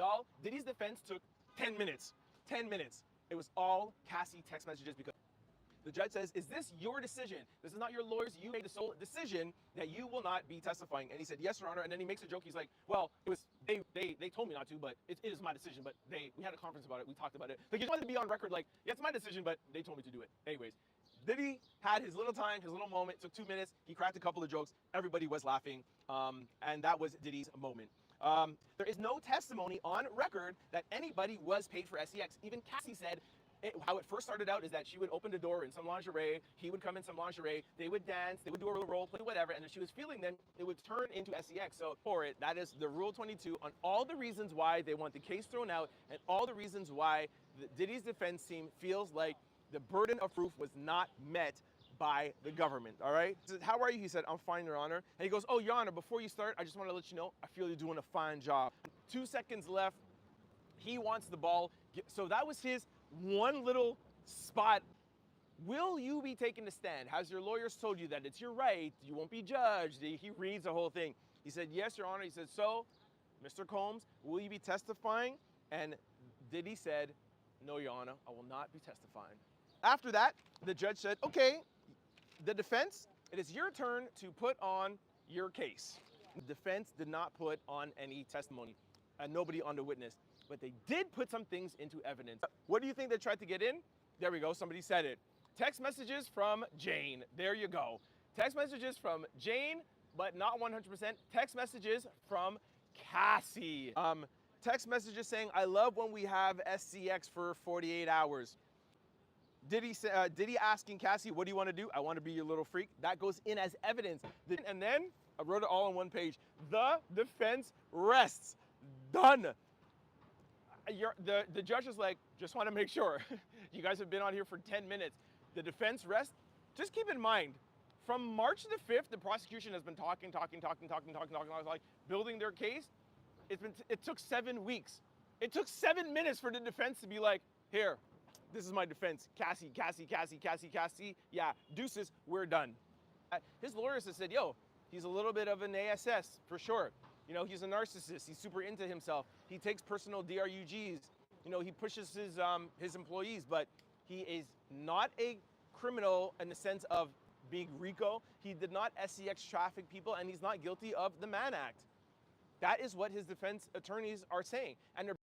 Y'all, Diddy's defense took 10 minutes. 10 minutes. It was all Cassie text messages because the judge says, is this your decision? This is not your lawyer's. You made the sole decision that you will not be testifying. And he said, yes, Your Honor. And then he makes a joke. He's like, well, it was they told me not to, but it is my decision. But we had a conference about it. We talked about it. Like, he wanted to be on record like, yeah, it's my decision, but they told me to do it. Anyways, Diddy had his little time, his little moment. It took 2 minutes. He cracked a couple of jokes. Everybody was laughing. And that was Diddy's moment. There is no testimony on record that anybody was paid for SEX. Even Cassie said how it first started out is that she would open the door in some lingerie, he would come in some lingerie, they would dance, they would do a role play, whatever, and if she was feeling them, it would turn into SEX. So for it, that is the Rule 22 on all the reasons why they want the case thrown out and all the reasons why Diddy's defense team feels like the burden of proof was not met by the government, all right? He said, how are you? He said, I'm fine, Your Honor. And he goes, oh, Your Honor, before you start, I just want to let you know, I feel you're doing a fine job. 2 seconds left. He wants the ball. So that was his one little spot. Will you be taking the stand? Has your lawyers told you that it's your right? You won't be judged. He reads the whole thing. He said, yes, Your Honor. He said, so, Mr. Combs, will you be testifying? And Diddy said, no, Your Honor, I will not be testifying. After that, the judge said, okay, the defense, it is your turn to put on your case. The defense did not put on any testimony, and nobody on the witness, but they did put some things into evidence. What do you think they tried to get in? There we go, somebody said it. Text messages from Jane, there you go. Text messages from Jane, but not 100%. Text messages from Cassie. Text messages saying, I love when we have SCX for 48 hours. Diddy asking Cassie, what do you want to do? I want to be your little freak. That goes in as evidence. And then, I wrote it all on one page. The defense rests. Done. The judge is like, just want to make sure. You guys have been on here for 10 minutes. The defense rests. Just keep in mind, from March the 5th, the prosecution has been talking, building their case. It took 7 weeks. It took 7 minutes for the defense to be like, here, this is my defense. Cassie. Yeah, deuces, we're done. His lawyers have said, yo, he's a little bit of an ASS, for sure. You know, he's a narcissist. He's super into himself. He takes personal DRUGs. You know, he pushes his employees, but he is not a criminal in the sense of being Rico. He did not SCX traffic people, and he's not guilty of the Mann Act. That is what his defense attorneys are saying. And they're